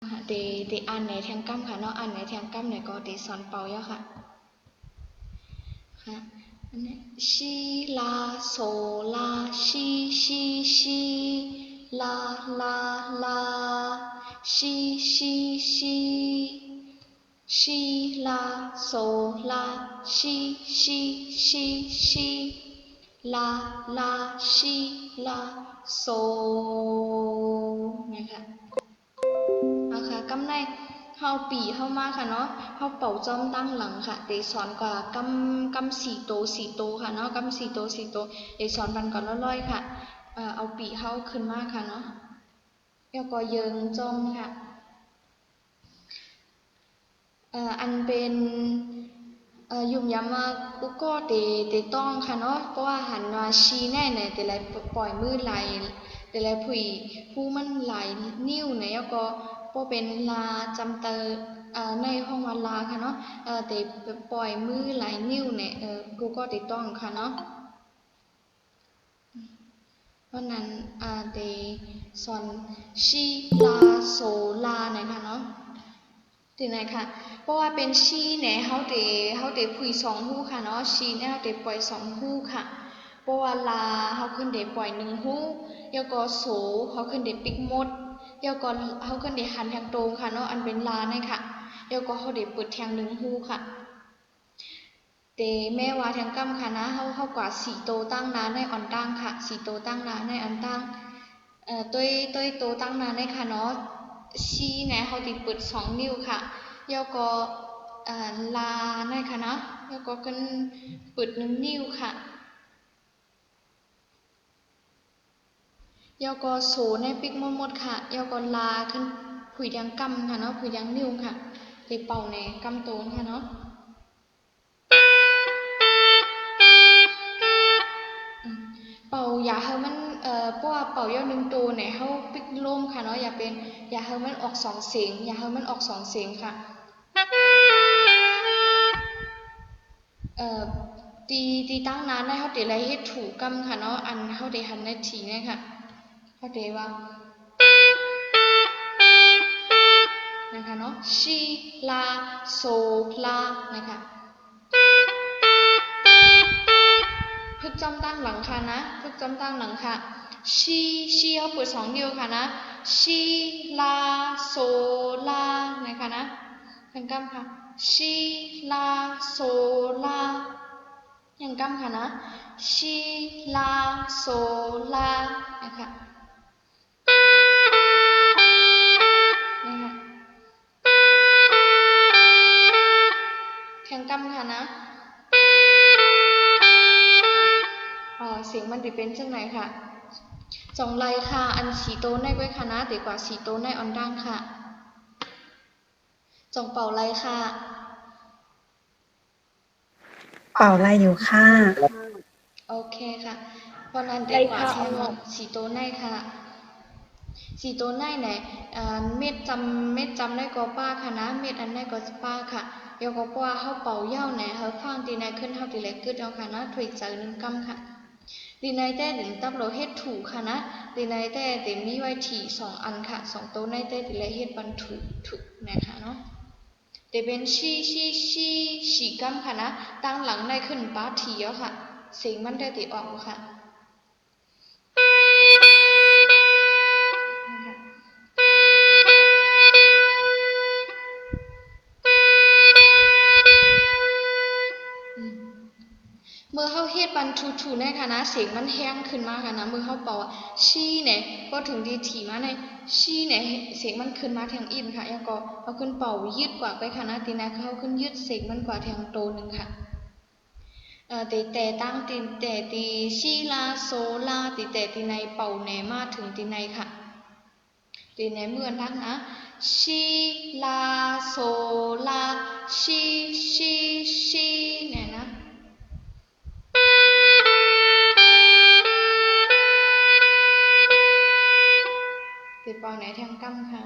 để ăn này theo cămค่ะเนาะăn này theo căm này có để sònเป่าย่อค่ะค่ะชีลาโซลาชีลาลาชีชีลาโซลาชีลาชีลาโซนะคะเอาค่ะกำในเฮาปีเฮามาค่ะเนาะเฮาเป่าจอมตั้งหลังค่ะเดี๋ยวสอนกว่ากำสี่โตค่ะเนาะกำสี่โตเดี๋ยวสอนมันก่อนล่อยๆค่ะเอาปีเฮาขึ้นมาค่ะเนาะแล้วก็เยิงจอมค่ะอันเป็นยุ่มยำมากูก็เตต้องค่ะเนาะเพราะว่าหันมาชีแน่เนี่ยแต่ไรปล่อยมือไหลแต่ไรผุยผู้มันไหลนิ้วเนี่ยแล้วก็พอเป็นลาจำเตอในห้องวันลาค่ะเนาะแต่ปล่อยมือไหลนิ้วเนี่ยกูก็เตต้องค่ะเนาะเพราะนั้นเตสอนชีลาโซลาเนี่ยค่ะเนาะถึงไหนค่ะเพราะว่าเป็นชีเนี่ยเขาเตผุยสองหูค่ะเนาะชีเนี่ยเขาเตปล่อยสองหูค่ะเพราะว่าลาเขาขึ้นเตปล่อยหนึ่งหูแล้วก็โสเขาขึ้นเตปิกมดแล้วก็เขาขึ้นเตหันทางตรงค่ะเนาะอันเป็นลาเนี่ยค่ะแล้วก็เขาเตเปิดทางหนึ่งหูค่ะเตแม่ว่าทางกำค่ะนะเขากว่าสี่โตตั้งนาในอ่อนตั้งค่ะสี่โตตั้งนาในอ่อนตั้งตัวโตตั้งนาในค่ะเนาะชีเนี่ยเขาติดเปิดสองนิ้วค่ะแล้วก็ลาในค่ะนะแล้วก็กันเปิดหนึ่งนิ้วค่ะแล้วก็โสในปิกมดค่ะแล้วก็ลาขึ้นผุยยังกำค่ะเนาะผุยยังนิ้วค่ะเตเป่าในกำโตนค่ะเนาะเป่าอย่าให้มันเพราะว่าเป่ายอดหนึ่งตัวเนี่ยเขาปิกลมค่ะเนาะอย่าให้มันออกสองเสียงอย่าให้มันออกสองเสียงค่ะตีตั้งนานได้เขาเตะไรให้ถูกกำค่ะเนาะอันเขาเตะหันในถีเนี่ยค่ะเขาเตะว่านะคะเนาะชีลาโซลานะคะพึกจำตั้งหลังค่ะนะพึกจำตั้งหลังค่ะชีเขาเปิดสองนิ้วค่ะนะชีลาโซลานะคะนะทั้งกำค่ะชีลาโซลาอย่างกำค่ะนะชีลาโซลานะคะแข่งกำค่ะนะเสียงมันจะเป็นจังไหนค่ะจองไรค่ะอันสีโตในไว้ค่ะนะแต่กว่าสีโตในออนดังค่ะจองเป่าไรค่ะเป่าไรอยู่ค่ะโอเคค่ะเพราะนั้นแต่กว่าแทงสีโตในค่ะสีโตในไหนเม็ดจำได้ก็ป้าค่ะนะเม็ดอันได้ก็ป้าค่ะเดี๋ยวก็ป้าเขาเป่าเย้าไหนเขาฟังตีไหนขึ้นเขาตีเล็กขึ้นเอาค่ะนะถุยใจนึงกำค่ะดีในแต่ถึงตับเราเฮ็ดถูกค่ะนะดีในแต่เต็มมีไว้ถี่สองอันค่ะสองโต๊ะในแต่ดีเลยเฮ็ดบันถูกนะคะเนาะเดี๋ยวเป็นฉีกัมค่ะนะตั้งหลังได้ขึ้นป้าถี่แล้วค่ะเสียงมันได้ติออกค่ะเมื่อเขาเฮ็ดบันทูในค่ะนะเสียงมันแห้งขึ้นมาค่ะนะเมื่อเขาเป่าชีเนี่ยก็ถึงดีถี่มาในชีเนี่ยเสียงมันขึ้นมาทางอินค่ะแล้วก็เอาขึ้นเป่ายืดกว่าไปค่ะนะตีนะเขาขึ้นยืดเสียงมันกว่าทางโตนึงค่ะแต่ตั้งแต่ตีชีลาโซลาแต่ตีในเป่าแหนมาถึงตีในค่ะตีในเมื่อนักนะชีลาโซลาชีเนี่ยนะตีเป่าไหนทางกั้มค่ะ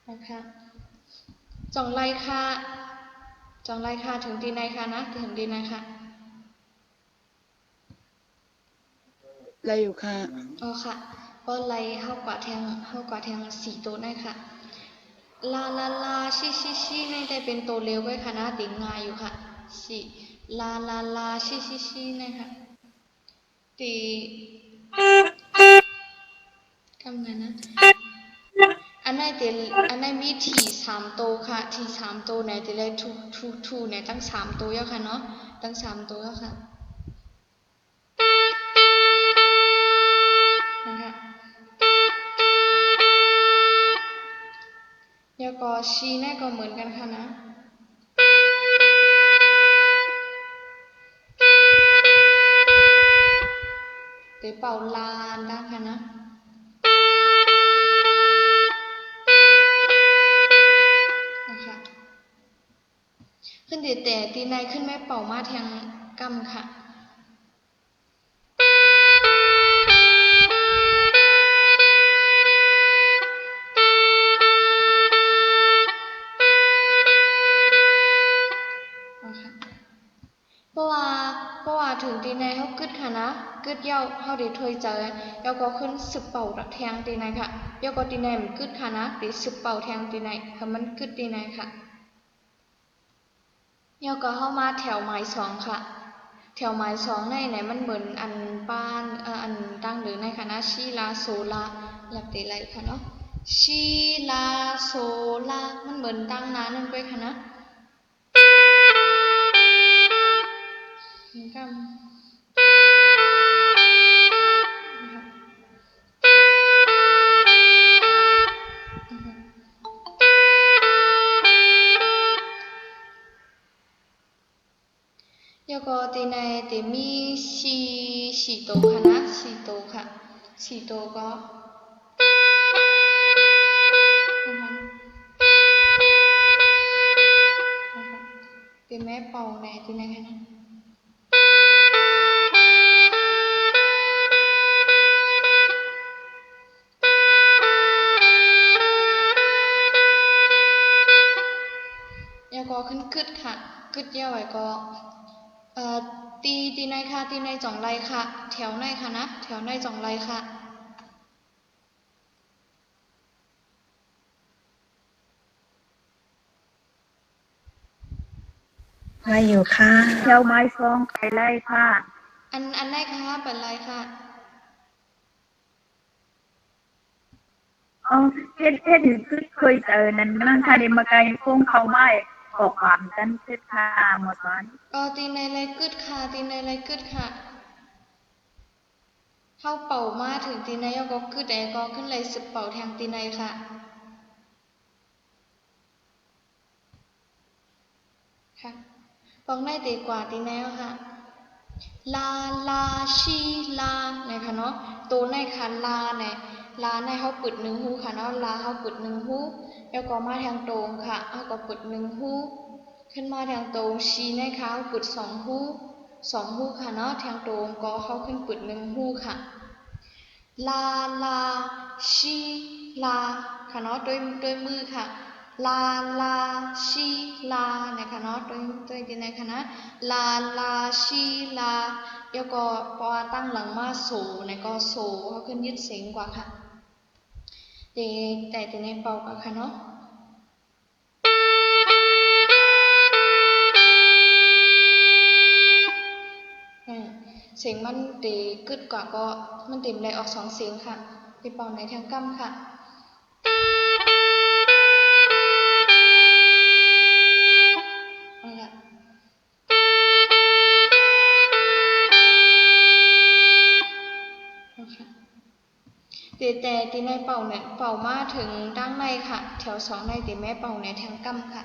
นะคะจองไรค่ะถึงตีในค่ะนะถึงตีในค่ะ ได้อยู่ค่ะ อ๋อค่ะก็ไล่เข้ากว่าแทงสี่ตัวได้ค่ะลาลาลาชิชิชิในแต่เป็นตัวเร็วไว้ค่ะนะติงงายอยู่ค่ะชิลาลาลาชิชิชินะคะตีกำไงนะอันไหนเตอันไหนมีถี่สามตัวค่ะถี่สามตัวไหนจะเลยทูเนี่ยตั้งสามตัวแล้วค่ะเนาะตั้งสามตัวแล้วค่ะนะคะแล้วก็ชีเนี่ยก็เหมือนกันค่ะนะเดี๋ยวเป่าลานได้ค่ะนะนะคะขึ้นเดี๋ยวแต่ตีในขึ้นแม่เป่ามาแทงกำค่ะนะคะเพราะว่าถึงตีในเขากึดค่ะนะกึดเย้าเขาเดี๋ยวถอยเจอแล้วก็ขึ้นสืบเป่าแทงตีในค่ะแล้วก็ตีในมันกึดค่ะนะเดี๋ยวสืบเป่าแทงตีในค่ะมันกึดตีในค่ะแล้วก็เข้ามาแถวหมายสองค่ะแถวหมายสองในไหนมันเหมือนอันป้านอันตั้งหรือในค่ะนะชีลาโซลาหลับตีไรค่ะเนาะชีลาโซลามันเหมือนตั้งนานนั่นไปค่ะนะกำแล้วก็ตีในตีมีสี่ตัวค่ะนะสี่ตัวค่ะสี่ตัวก็ตีแม่เป่าในตีในค่ะนะแล้วก็ขึ้นกึดค่ะกึดเยาไว้ก็ตีในค่ะตีในจ่องไรค่ะแถวในค่ะนะแถวในจ่องไรค่ะไล่อยู่ค่ะ แถวไม้ซองไข่ไล่ค่ะ อันในค่ะเป็นไรค่ะอ๋อเฮ็ดถึงคือเคยเจอนั่นนั่นค่ะเดมาไกลฟงเขาไม้ออกความกันคือค่ะหมดวันตีในไรกึดค่ะตีในไรกึดค่ะเข้าเป่ามาถึงตีในแล้วก็กึดแต่ก็ขึ้นไรสืบเป่าแทงตีในค่ะค่ะบอกได้ตีกว่าตีในแล้วค่ะลาลาชีลาไหนคะเนาะตัวในค่ะลาไหนลาในเขาปิดหนึ่งหูค่ะเนาะลาเขาปิดหนึ่งหูแล้วก็มาทางตรงค่ะเอาก็ปิดหนึ่งหูขึ้นมาทางตรงชีในค่ะเขาปิดสองหูสองหูค่ะเนาะทางตรงก็เขาขึ้นปิดหนึ่งหูค่ะลาลาชีลาค่ะเนาะด้วยมือค่ะลาลาชีลานะคะเนาะด้วยดีนะคะนะลาลาชีลาแล้วก็พอตั้งหลังมาโซนะก็โซเขาขึ้นยึดเสียงกว่าค่ะแต่ในเป่ากว่าค่ะเนาะเสียงมันตีกึดกว่าก็มันติ่มได้ออกสองเสียงค่ะตีเป่าในทางกั้มค่ะเอาละแต่ตีในเป่าเนี่ยเป่ามาถึงด้านในค่ะแถวสองในตีแม่เป่าในทางกั้มค่ะ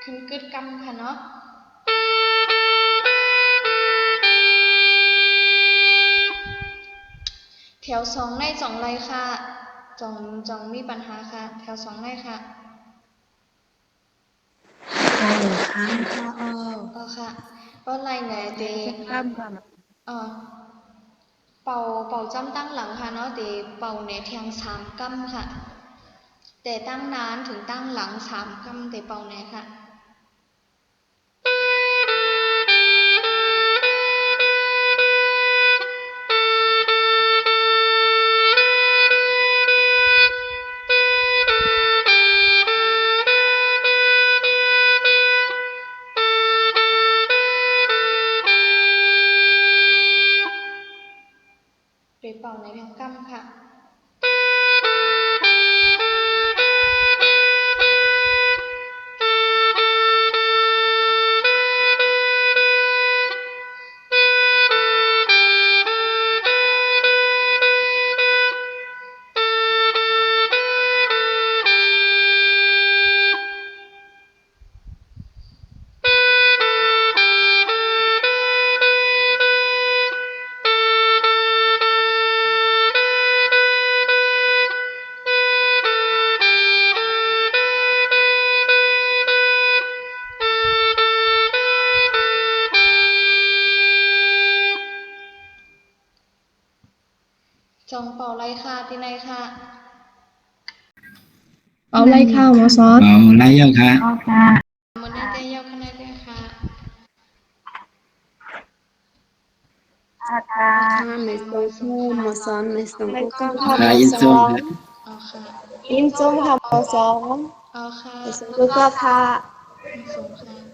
ขึ้นกึดกั้มค่ะเนาะแถวสองในสองไรค่ะจองมีปัญหาค่ะแถวสองในค่ะไล่อยู่ค่ะค่ะก็ไรเนี่ยเดข้ามค่ะเออเป่าจ้ำตั้งหลังค่ะเนาะเดเป่าในแทงสามกั้มค่ะแต่ตั้งนานถึงตั้งหลังสามกั้มเดเป่าไหนค่ะ เป่าในทางกั้มค่ะจองเป่าไรค่ะที่ไหนค่ะเป่าไล่ข้าวหมอซอส เป่าไล่เยอะค่ะ อ๋อค่ะ มันได้แต่ยาวขนาดนี้ค่ะ ค่ะ ค่ะไม่ส่งคู่หมอซอนไม่ส่งคู่ค่ะหมอ ลาย ซ ยิน อ ส้ม น ค่ะ เอาค่ะ อินส้มค่ะหมอซอน เอาค่ะ ไม่ส่งคู่ค่ะ ส่งค่ะ